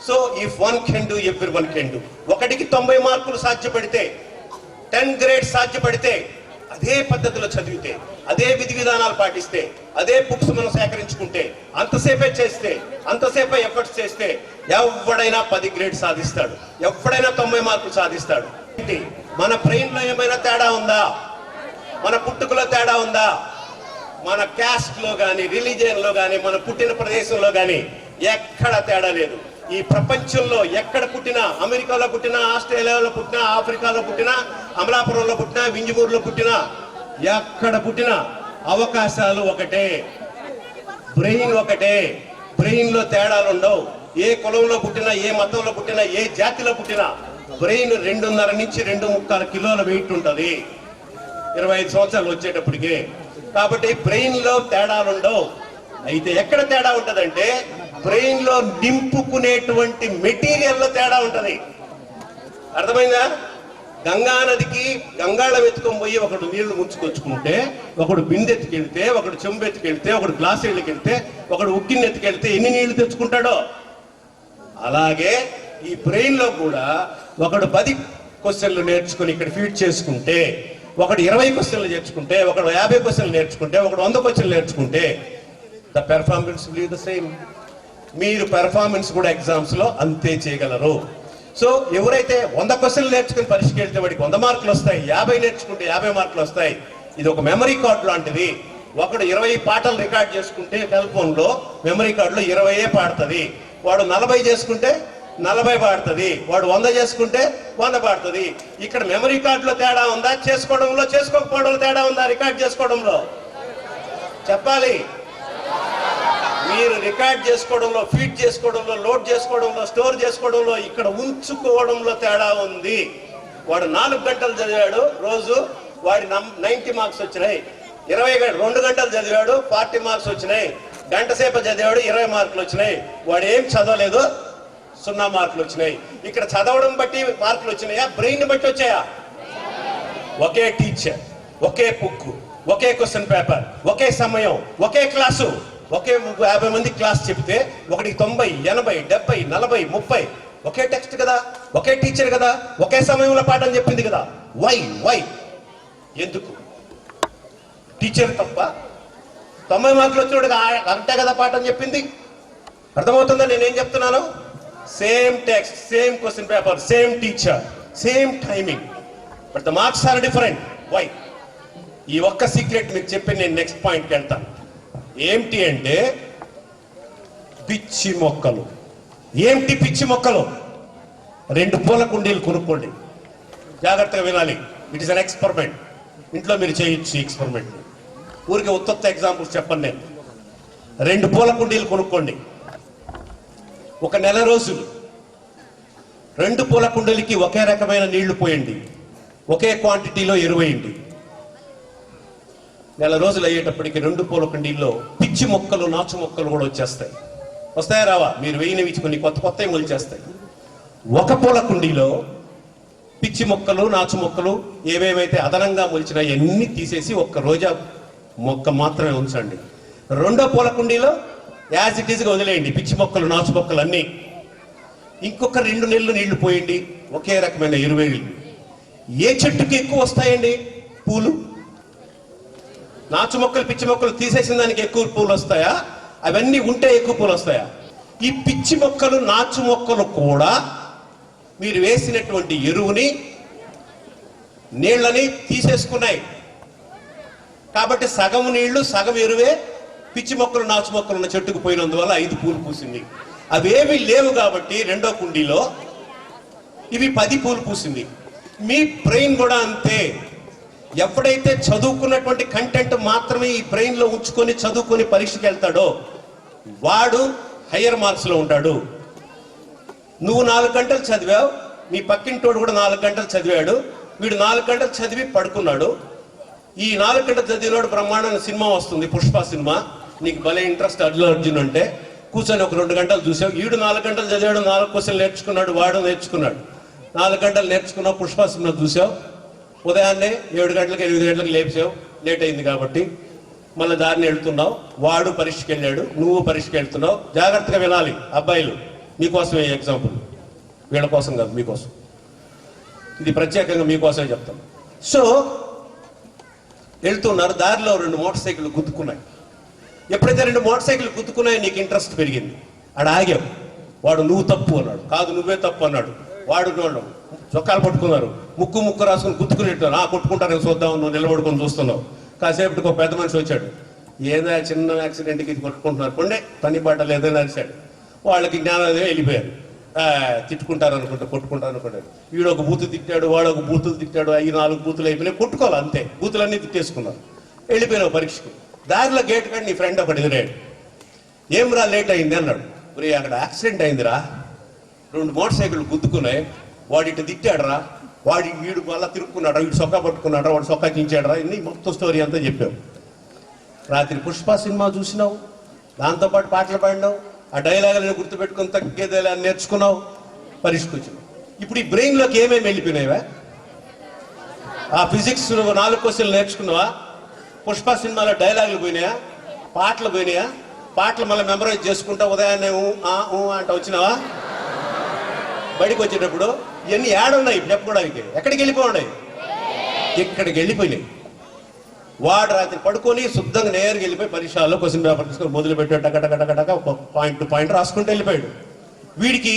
So if one can do every one can do. 1కి 90 మార్కులు సాధ్యపడితే, 10 grades సాధ్యపడితే, అదే పద్ధతిలో చదివితే, అదే విధి విధానాలు పాటిస్తే, అదే బుక్స్ మనం సేకరించుకుంటే, అంతసేపే చేస్తే, అంతసేపే ఎఫర్ట్స్ చేస్తే ఎవడైనా 10 గ్రేడ్ సాధిస్తాడు, ఎవడైనా 90 మార్కులు సాధిస్తాడు. మన బ్రెయిన్లో ఏమైనా తేడా ఉందా? మన పుట్టుకలో తేడా ఉందా? మన క్యాస్ట్లో కానీ, రిలీజియన్లో కానీ, మన పుట్టిన ప్రదేశంలో కానీ ఎక్కడ తేడా లేదు. ఈ ప్రపంచంలో ఎక్కడ పుట్టినా, అమెరికాలో పుట్టినా, ఆస్ట్రేలియాలో పుట్టినా, ఆఫ్రికాలో పుట్టినా, అమలాపురంలో పుట్టినా, వింజమూరులో పుట్టినా, ఎక్కడ పుట్టినా అవకాశాలు ఒకటే, బ్రెయిన్ ఒకటే. బ్రెయిన్ లో తేడాలు ఉండవు. ఏ కులంలో పుట్టినా, ఏ మతంలో పుట్టినా, ఏ జాతిలో పుట్టినా బ్రెయిన్ 2.5 నుంచి 2.75 కిలోల వెయిట్ ఉంటుంది 25 సంవత్సరాలు వచ్చేటప్పటికి. కాబట్టి బ్రెయిన్ లో తేడాలు ఉండవు. అయితే ఎక్కడ తేడా ఉంటదంటే బ్రెయిన్ లో నింపుకునేటువంటి మెటీరియల్ లో తేడా ఉంటది. అర్థమైందా? గంగా నదికి గంగాళం ఎత్తుకొని పోయి ఒకడు నీళ్లు ముంచుకొచ్చుకుంటే, ఒకడు బిందె ఎత్తుకెళ్తే, ఒకడు చెంబు ఎత్తుకెళ్తే, ఒకడు గ్లాసు ఎత్తుకెళ్తే, ఒకడు ఉక్కిని ఎత్తుకెళ్తే ఎన్ని నీళ్లు తెచ్చుకుంటాడో, అలాగే ఈ బ్రెయిన్ లో కూడా ఒకడు 10 క్వశ్చన్లు నేర్చుకుని ఇక్కడ ఫీడ్ చేసుకుంటే, ఒకడు 20 క్వశ్చన్లు నేర్చుకుంటే, ఒకడు 50 క్వశ్చన్లు నేర్చుకుంటే, ఒకడు 100 క్వశ్చన్లు నేర్చుకుంటే the performance will be the same. మీరు పెర్ఫార్మెన్స్ కూడా ఎగ్జామ్స్ లో అంతే చేయగలరు. సో ఎవరైతే 100 క్వశ్చన్లు నేర్చుకుని పరీక్షకి వెళ్తే వాడికి 100 మార్కులు వస్తాయి, 50 నేర్చుకుంటే 50 మార్కులు వస్తాయి. ఇది ఒక మెమరీ కార్డు లాంటిది. ఒకడు 20 పాటలు రికార్డ్ చేసుకుంటే సెల్ ఫోన్ లో మెమరీ కార్డులో 20 పాడుతుంది. వాడు 40 చేసుకుంటే 40 పాడుతుంది. వాడు 100 చేసుకుంటే 100 పాడుతుంది. ఇక్కడ మెమరీ కార్డులో తేడా ఉందా? చేసుకోవడంలో, చేసుకోకపోవడంలో తేడా ఉందా? రికార్డ్ చేసుకోవడంలో చెప్పాలి. మీరు రికార్డ్ చేసుకోవడంలో, ఫీడ్ చేసుకోవడంలో, లోడ్ చేసుకోవడంలో, స్టోర్ చేసుకోవడంలో, ఇక్కడ ఉంచుకోవడంలో తేడా ఉంది. వాడు 4 గంటలు చదివాడు రోజు, వాడి 90 మార్క్స్ వచ్చినాయి. 2 గంటలు చదివాడు, 40 మార్క్స్ వచ్చినాయి. గంట సేపు చదివాడు, 20 మార్కులు వచ్చినాయి. వాడు ఏం చదవలేదు, 0 మార్కులు వచ్చినాయి. ఇక్కడ చదవడం బట్టి మార్కులు వచ్చినాయా? బ్రెయిన్ బట్టి వచ్చాయా? ఒకే టీచర్, ఒకే బుక్, ఒకే క్వశ్చన్ పేపర్, ఒకే సమయం, ఒకే క్లాసు, ఒకే 50 మంది క్లాస్ చెప్తే ఒకటికి 90, 80, 70, 40, 30 ఒకే టెక్స్ట్ కదా, ఒకే టీచర్ కదా, ఒకే సమయంలో పాఠం చెప్పింది కదా. వై ఎందుకు? టీచర్ తప్ప? 90 మార్కులు వచ్చినోడు అంతే కదా పాఠం చెప్పింది. అర్థమవుతుందా నేనేం చెప్తున్నాను? Same text, same question paper, same teacher, same timing, but the marks are different. Why? ఈ ఒక్క సీక్రెట్ మీకు చెప్పి నేను నెక్స్ట్ పాయింట్కి వెళ్తాను. ఏమిటి అంటే పిచ్చి మొక్కలు. ఏమిటి పిచ్చి మొక్కలు? 2 పూల కుండీలు కొనుక్కోండి. జాగ్రత్తగా వినాలి. It is an experiment. ఇంట్లో మీరు చేయొచ్చు ఎక్స్పెరిమెంట్. ఊరికి ఉత్త ఎగ్జాంపుల్స్ చెప్పండి నేను. 2 పూల కుండీలు కొనుక్కోండి. 1 నెల రోజులు 2 పూల కుండీలకి ఒకే రకమైన నీళ్లు పోయండి, ఒకే క్వాంటిటీలో ఎరువేయండి. నెల రోజులు అయ్యేటప్పటికి 2 పూల కుండీల్లో పిచ్చి మొక్కలు, నాచు మొక్కలు కూడా వచ్చేస్తాయి. వస్తాయా రావా? మీరు వేయినవి కొన్ని కొత్త మొలిచేస్తాయి. 1 పూల కుండీలో పిచ్చి మొక్కలు, నాచు మొక్కలు ఏవేమైతే అదనంగా మొలిచినాయి అన్ని తీసేసి 1 రోజా మొక్క మాత్రమే ఉంచండి. 2వ పూల కుండీలో యాజ్ ఇట్ ఈజ్గా వదిలేయండి పిచ్చి మొక్కలు, నాచు మొక్కలు అన్నీ. ఇంకొక 2 నెలలు నీళ్లు పోయండి, ఒకే రకమైన ఎరువేయండి. ఏ చెట్టుకి ఎక్కువ వస్తాయండి పూలు? నాచు మొక్కలు, పిచ్చి మొక్కలు తీసేసిన దానికి ఎక్కువ పూలు వస్తాయా? అవన్నీ ఉంటే ఎక్కువ పూలు వస్తాయా? ఈ పిచ్చి మొక్కలు, నాచు మొక్కలు కూడా మీరు వేసినటువంటి ఎరువుని, నీళ్ళని తీసేసుకున్నాయి. కాబట్టి సగం నీళ్లు, సగం ఎరువే పిచ్చి మొక్కలు, నాచు మొక్కలు ఉన్న చెట్టుకు పోయినందువల్ల 5 పూలు పూసింది. అవేవి లేవు కాబట్టి 2వ కుండీలో ఇవి 10 పూలు పూసింది. మీ బ్రెయిన్ కూడా అంతే. ఎప్పుడైతే చదువుకున్నటువంటి కంటెంట్ మాత్రమే ఈ బ్రెయిన్ లో ఉంచుకొని చదువుకొని పరీక్షకి వెళ్తాడో వాడు హయ్యర్ మార్క్స్ లో ఉంటాడు. నువ్వు 4 గంటలు చదివావు, మీ పక్కింటోడు కూడా 4 గంటలు చదివాడు, వీడు 4 గంటలు చదివి పడుకున్నాడు. ఈ 4 గంటలు చదివినోడు బ్రహ్మాండమైన సినిమా వస్తుంది, పుష్ప సినిమా. నీకు భలే ఇంట్రెస్ట్ అల్లు అర్జున్ అంటే కూర్చొని 2 గంటలు చూసావు. వీడు 4 గంటలు చదివాడు, 4 క్వశ్చన్లు నేర్చుకున్నాడు, వాడు నేర్చుకున్నాడు. 4 గంటలు నేర్చుకున్నావు, పుష్ప సినిమా చూసావు. ఉదయాన్నే 7 గంటలకు 8 గంటలకు లేచావు, లేట్ అయింది కాబట్టి మళ్ళీ దారిని వెళ్తున్నావు. వాడు పరీక్షకి వెళ్ళాడు, నువ్వు పరీక్షకి వెళ్తున్నావు. జాగ్రత్తగా వినాలి అబ్బాయిలు, మీకోసమే ఎగ్జాంపుల్, వీళ్ళ కోసం కాదు, మీకోసం. ఇది ప్రత్యేకంగా మీకోసమే చెప్తాను. సో వెళ్తున్నారు, దారిలో 2 మోటార్ సైకిళ్ళు గుద్దుకున్నాయి. ఎప్పుడైతే 2 మోటార్ సైకిళ్ళు గుద్దుకున్నాయో నీకు ఇంట్రెస్ట్ పెరిగింది. ఆడ ఆగావు. వాడు నువ్వు తప్పు అన్నాడు, కాదు నువ్వే తప్పు అన్నాడు. వాడు చొక్కాలు పట్టుకున్నారు, ముక్కు రాసుకుని గుద్దుకునేట్టు కొట్టుకుంటారని చూద్దాం, నువ్వు నిలబడుకొని చూస్తున్నావు. కాసేపటికి ఒక పెద్ద మనిషి వచ్చాడు. ఏదో చిన్న యాక్సిడెంట్కి ఇది కొట్టుకుంటున్నారు, కొండే పని పడ్డలు ఏదైనా అరిశాడు. వాళ్ళకి జ్ఞానోదయం వెళ్ళిపోయారు. తిట్టుకుంటారు అనుకుంటా, కొట్టుకుంటారు అనుకుంటారు. వీడు ఒక బూతు తిట్టాడు, వాడు ఒక బూతులు తిట్టాడు. 4 బూతులు అయిపోయినాయి, కొట్టుకోవాలి అంతే. బూతులన్నీ తిట్టేసుకున్నారు. వెళ్ళిపోయినావు పరీక్షకి. దారిలో గేట్ కాడ నీ ఫ్రెండ్ ఒకటి ఎదురాడు. ఏం రా లేట్ అయింది అన్నాడు. మరి అక్కడ యాక్సిడెంట్ అయిందిరా, 2 మోటార్ సైకిళ్ళు గుద్దుకున్నాయి, వాడు ఇటు తిట్టాడరా, వీడు మళ్ళీ తిరుక్కున్నాడు, వీడు సొక్కా పట్టుకున్నాడు, వాడు సొక్కా కించాడరా, ఇన్ని మొత్తం స్టోరీ అంతా చెప్పావు. రాత్రి పుష్ప సినిమా చూసినావు, దాంతోపాటు పాటలు పాడినావు, ఆ డైలాగులను గుర్తుపెట్టుకుని తగ్గేదేలా నేర్చుకున్నావు, పరీక్షకు వచ్చినావు. ఇప్పుడు ఈ బ్రెయిన్లోకి ఏమేమి వెళ్ళిపోయినాయివా? ఆ ఫిజిక్స్ 4 క్వశ్చన్లు నేర్చుకున్నావా? పుష్ప సినిమాలో డైలాగులు పోయినాయా? పాటలు పోయినాయా? పాటలు మళ్ళీ మెమరైజ్ చేసుకుంటా ఉదయాన్నే అంట వచ్చినావా? బయటకు వచ్చేటప్పుడు ఇవన్నీ ఏడున్నాయి చెప్పుకోవడానికి? ఎక్కడికి వెళ్ళిపోయి? ఇక్కడికి వెళ్ళిపోయినాయి. వాడు రాత్రి పడుకొని శుద్ధంగా నేరుగా వెళ్ళిపోయి పరీక్షల్లో క్వశ్చన్ పేపర్ తీసుకొని మొదలు పెట్టాడు. టక పాయింట్ టు పాయింట్ రాసుకుంటూ వెళ్ళిపోయాడు. వీడికి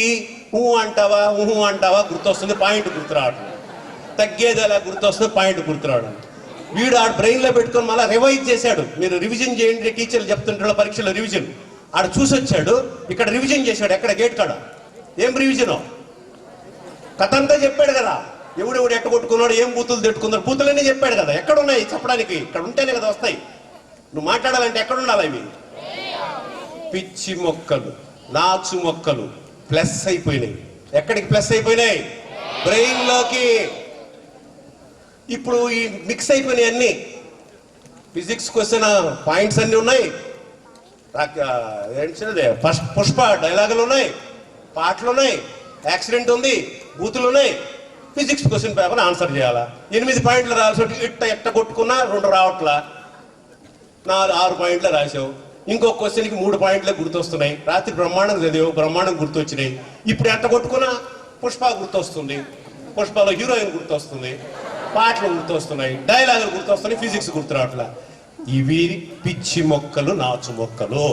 అంటావా గుర్తొస్తుంది, పాయింట్ గుర్తు రావడం. తగ్గేది అలా గుర్తొస్తుంది, పాయింట్ గుర్తు రావడం. వీడు ఆ బ్రెయిన్లో పెట్టుకొని మళ్ళీ రివైజ్ చేశాడు. మీరు రివిజన్ చేయండి, టీచర్లు చెప్తుంటారు పరీక్షలో రివిజన్. ఆడ చూసి వచ్చాడు, ఇక్కడ రివిజన్ చేశాడు. ఎక్కడ గేట్ కాడ ఏం రివిజను? కథ అంతా చెప్పాడు కదా, ఎవడెవడు ఎట్ట కొట్టుకున్నాడు, ఏం బూతులు తిట్టుకున్నాడు, బూతులన్నీ చెప్పాడు కదా. ఎక్కడ ఉన్నాయి చెప్పడానికి? ఇక్కడ ఉంటేనే కదా వస్తాయి. నువ్వు మాట్లాడాలంటే ఎక్కడ ఉండాలి? అవి పిచ్చి మొక్కలు, నాచు మొక్కలు ప్లస్ అయిపోయినాయి. ఎక్కడికి ప్లస్ అయిపోయినాయి? బ్రెయిన్లోకి. ఇప్పుడు ఈ మిక్స్ అయిపోయినాయి అన్ని. ఫిజిక్స్ క్వశ్చన్ పాయింట్స్ అన్ని ఉన్నాయి, ఫస్ట్ పుష్ప డైలాగులు ఉన్నాయి, పాటలు ఉన్నాయి, యాక్సిడెంట్ ఉంది, బూతులు ఉన్నాయి. ఫిజిక్స్ క్వశ్చన్ పేపర్ ఆన్సర్ చేయాలా? 8 పాయింట్లు రాల్సి ఎట్ట కొట్టుకున్నా 2 రావట్లా, 6 పాయింట్లు రాసావు. ఇంకొక క్వశ్చన్కి 3 పాయింట్లే గుర్తొస్తున్నాయి. రాత్రి బ్రహ్మాండం చదివావు, బ్రహ్మాండం గుర్తొచ్చినాయి. ఇప్పుడు ఎట్ట కొట్టుకున్నా పుష్ప గుర్తొస్తుంది, పుష్పలో హీరోయిన్ గుర్తొస్తుంది, పాటలు గుర్తొస్తున్నాయి, డైలాగులు గుర్తొస్తున్నాయి, ఫిజిక్స్ గుర్తు రావట్లా. ఇవి పిచ్చి మొక్కలు, నాచు మొక్కలు.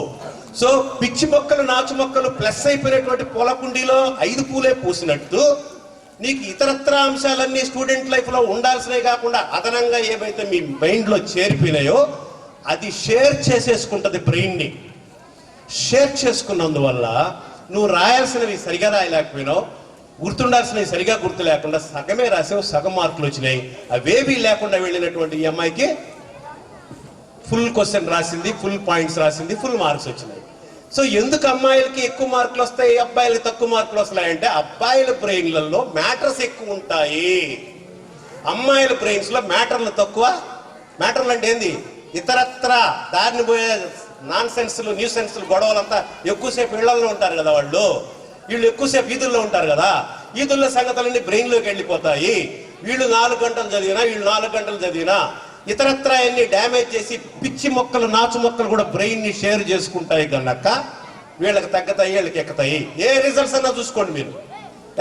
సో పిచ్చి మొక్కలు, నాచు మొక్కలు ప్లస్ అయిపోయినటువంటి పొలకుండీలో 5 పూలే పూసినట్టు నీకు ఇతరత్ర అంశాలన్నీ స్టూడెంట్ లైఫ్లో ఉండాల్సినవి కాకుండా అదనంగా ఏవైతే మీ మైండ్లో చేరిపోయినాయో అది షేర్ చేసేసుకుంటుంది. బ్రెయిన్ని షేర్ చేసుకున్నందువల్ల నువ్వు రాయాల్సినవి సరిగా రాయలేకపోయినావు, గుర్తుండాల్సినవి సరిగా గుర్తు లేకుండా సగమే రాసావు, సగం మార్కులు వచ్చినాయి. అవేవీ లేకుండా వెళ్ళినటువంటి ఈ అమ్మాయికి ఫుల్ క్వశ్చన్ రాసింది, ఫుల్ పాయింట్స్ రాసింది, ఫుల్ మార్క్స్ వచ్చినాయి. సో ఎందుకు అమ్మాయిలకి ఎక్కువ మార్కులు వస్తాయి, అబ్బాయిలకి తక్కువ మార్కులు వస్తాయంటే అబ్బాయిల బ్రెయిన్లలో మ్యాటర్స్ ఎక్కువ ఉంటాయి, అమ్మాయిల బ్రెయిన్స్ లో మ్యాటర్లు తక్కువ. మ్యాటర్లు అంటే ఏంది? ఇతరత్ర దారిని పోయే నాన్ సెన్స్లు, న్యూ సెన్స్లు, గొడవలంతా ఎక్కువసేపు ఇళ్లలో ఉంటారు కదా వాళ్ళు. వీళ్ళు ఎక్కువసేపు ఈదుల్లో ఉంటారు కదా, ఈదుల్లో సంగతులన్నీ బ్రెయిన్లోకి వెళ్ళిపోతాయి. వీళ్ళు 4 గంటలు చదివినా, వీళ్ళు 4 గంటలు చదివినా ఇతరత్ర అన్ని డ్యామేజ్ చేసి పిచ్చి మొక్కలు, నాచు మొక్కలు కూడా బ్రెయిన్ ని షేర్ చేసుకుంటాయి కనుక వీళ్ళకి తగ్గుతాయి, వీళ్ళకి ఎక్కుతాయి. ఏ రిజల్ట్స్ అన్నా చూసుకోండి మీరు,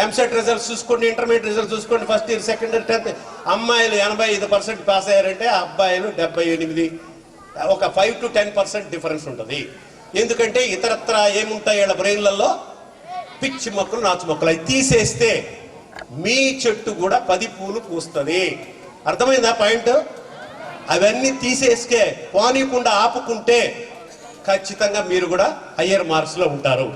ఎంసెట్ రిజల్ట్స్ చూసుకోండి, ఇంటర్మీడియట్ రిజల్ట్స్ చూసుకోండి, first year, second year, 10th. అమ్మాయిలు 85% పాస్ అయ్యారంటే అబ్బాయిలు 78, ఒక 5 to 10% డిఫరెన్స్ ఉంటుంది. ఎందుకంటే ఇతరత్ర ఏముంటాయి వీళ్ళ బ్రెయిన్లలో? పిచ్చి మొక్కలు, నాచు మొక్కలు. అవి తీసేస్తే మీ చెట్టు కూడా 10 పూలు పూస్తుంది. అర్థమైందా పాయింట్? అవన్నీ తీసేసుకే పోనీకుండా ఆపుకుంటే ఖచ్చితంగా మీరు కూడా హయ్యర్ మార్క్స్ లో ఉంటారు.